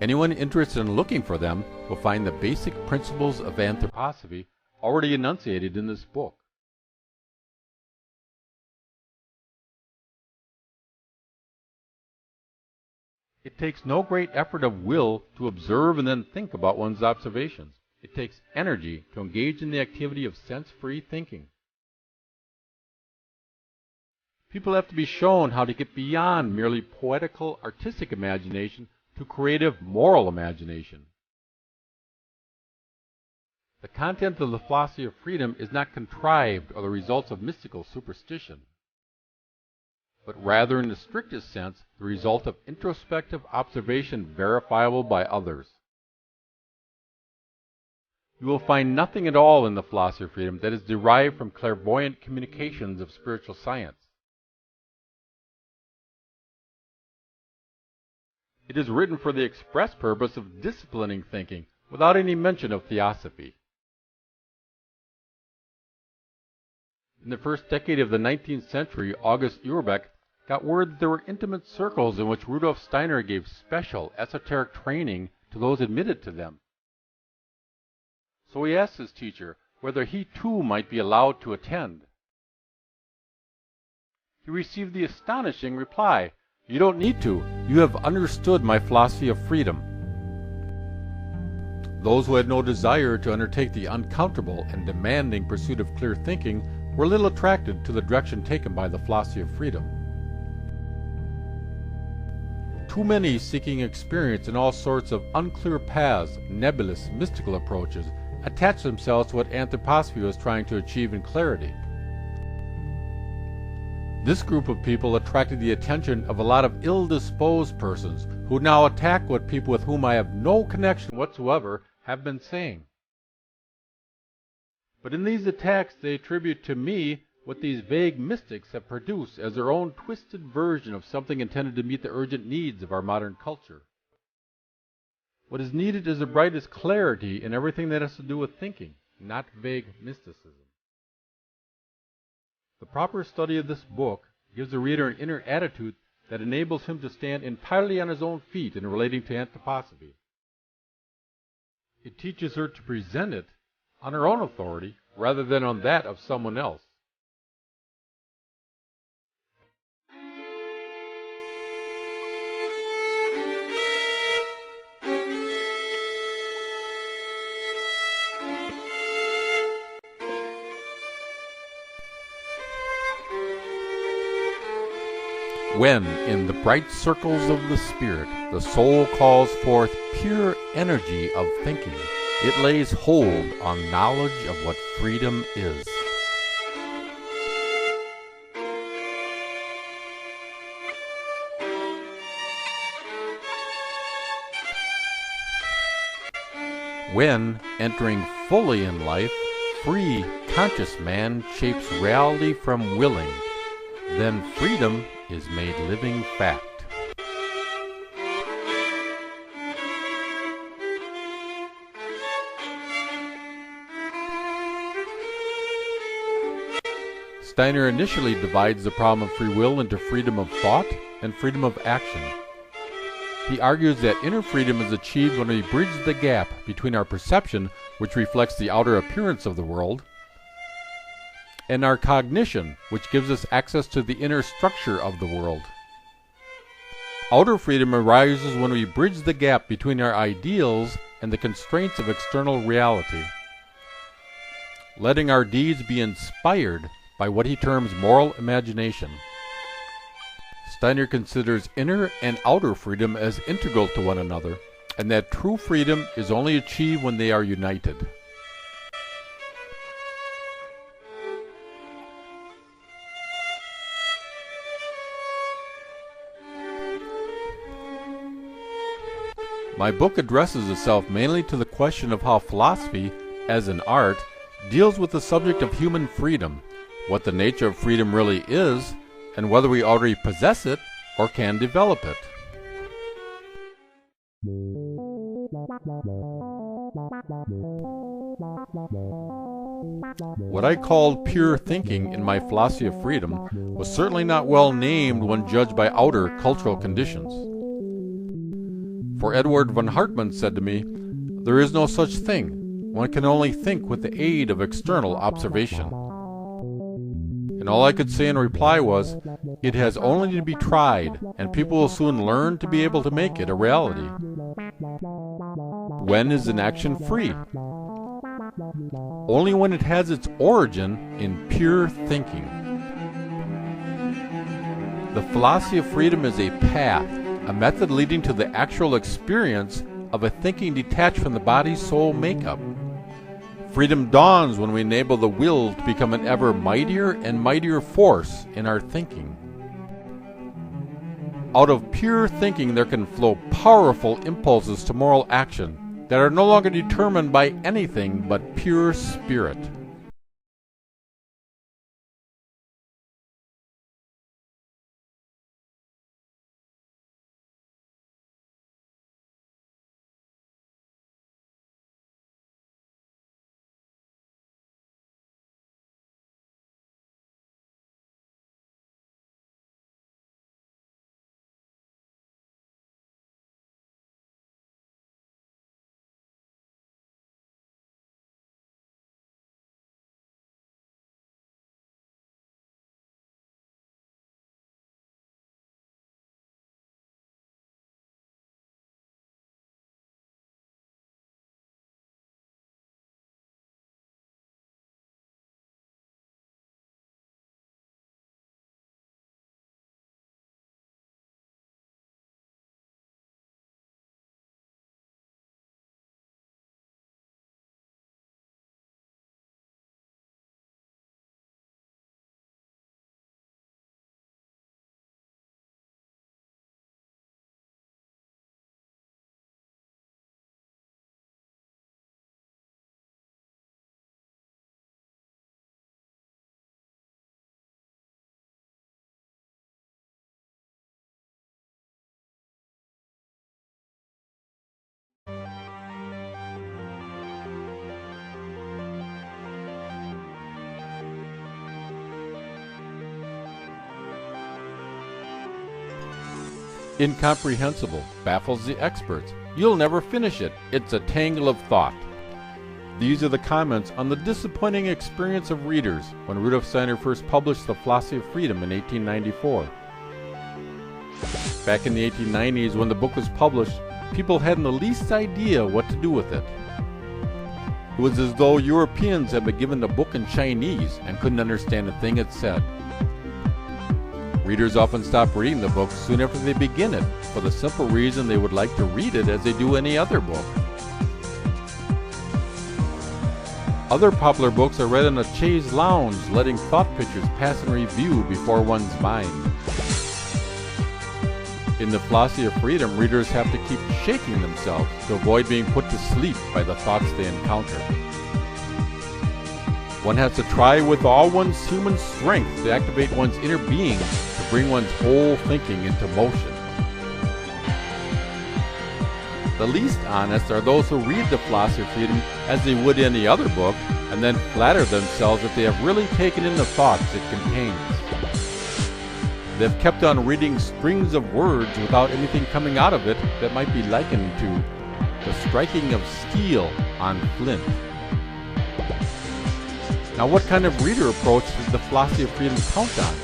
Anyone interested in looking for them will find the basic principles of anthroposophy already enunciated in this book. It takes no great effort of will to observe and then think about one's observations. It takes energy to engage in the activity of sense-free thinking. People have to be shown how to get beyond merely poetical, artistic imagination to creative, moral imagination. The content of the philosophy of freedom is not contrived or the results of mystical superstition, but rather in the strictest sense the result of introspective observation verifiable by others. You will find nothing at all in the philosophy of freedom that is derived from clairvoyant communications of spiritual science. It is written for the express purpose of disciplining thinking without any mention of theosophy. In the first decade of the 19th century, August Urbeck got word that there were intimate circles in which Rudolf Steiner gave special esoteric training to those admitted to them. So he asked his teacher whether he too might be allowed to attend. He received the astonishing reply, "You don't need to. You have understood my philosophy of freedom." Those who had no desire to undertake the uncomfortable and demanding pursuit of clear thinking were little attracted to the direction taken by the philosophy of freedom. Too many seeking experience in all sorts of unclear paths, nebulous, mystical approaches, attached themselves to what anthroposophy was trying to achieve in clarity. This group of people attracted the attention of a lot of ill-disposed persons who now attack what people with whom I have no connection whatsoever have been saying. But in these attacks they attribute to me what these vague mystics have produced as their own twisted version of something intended to meet the urgent needs of our modern culture. What is needed is the brightest clarity in everything that has to do with thinking, not vague mysticism. The proper study of this book gives the reader an inner attitude that enables him to stand entirely on his own feet in relating to anthroposophy. It teaches her to present it on her own authority rather than on that of someone else. When, in the bright circles of the spirit, the soul calls forth pure energy of thinking, it lays hold on knowledge of what freedom is. When, entering fully in life, free, conscious man shapes reality from willing, then freedom is made living fact. Steiner initially divides the problem of free will into freedom of thought and freedom of action. He argues that inner freedom is achieved when we bridge the gap between our perception, which reflects the outer appearance of the world, and our cognition, which gives us access to the inner structure of the world. Outer freedom arises when we bridge the gap between our ideals and the constraints of external reality, letting our deeds be inspired by what he terms moral imagination. Steiner considers inner and outer freedom as integral to one another, and that true freedom is only achieved when they are united. My book addresses itself mainly to the question of how philosophy, as an art, deals with the subject of human freedom, what the nature of freedom really is, and whether we already possess it or can develop it. What I called pure thinking in my philosophy of freedom was certainly not well named when judged by outer cultural conditions. For Edward von Hartmann said to me, "There is no such thing. One can only think with the aid of external observation." And all I could say in reply was, "It has only to be tried, and people will soon learn to be able to make it a reality." When is an action free? Only when it has its origin in pure thinking. The philosophy of freedom is a path, a method leading to the actual experience of a thinking detached from the body-soul makeup. Freedom dawns when we enable the will to become an ever mightier and mightier force in our thinking. Out of pure thinking there can flow powerful impulses to moral action that are no longer determined by anything but pure spirit. Incomprehensible, baffles the experts. You'll never finish it. It's a tangle of thought. These are the comments on the disappointing experience of readers when Rudolf Steiner first published The Philosophy of Freedom in 1894. Back in the 1890s, when the book was published, people hadn't the least idea what to do with it. It was as though Europeans had been given the book in Chinese and couldn't understand a thing it said. Readers often stop reading the book soon after they begin it, for the simple reason they would like to read it as they do any other book. Other popular books are read in a chaise lounge, letting thought pictures pass in review before one's mind. In The Philosophy of Freedom, readers have to keep shaking themselves to avoid being put to sleep by the thoughts they encounter. One has to try with all one's human strength to activate one's inner being to bring one's whole thinking into motion. The least honest are those who read The Philosophy of Freedom as they would any other book and then flatter themselves that they have really taken in the thoughts it contains. They've kept on reading strings of words without anything coming out of it that might be likened to the striking of steel on flint. Now, what kind of reader approach did The Philosophy of Freedom count on?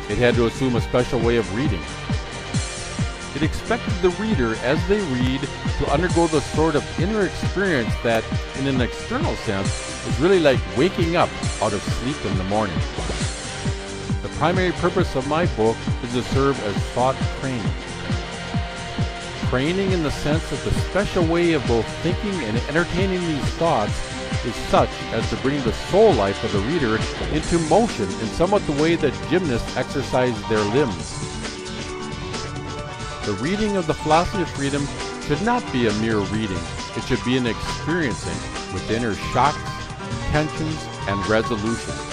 It had to assume a special way of reading. It expected the reader, as they read, to undergo the sort of inner experience that, in an external sense, is really like waking up out of sleep in the morning. The primary purpose of my book is to serve as thought training. Training in the sense that the special way of both thinking and entertaining these thoughts is such as to bring the soul life of the reader into motion in somewhat the way that gymnasts exercise their limbs. The reading of The Philosophy of Freedom should not be a mere reading. It should be an experiencing with inner shocks, tensions, and resolutions.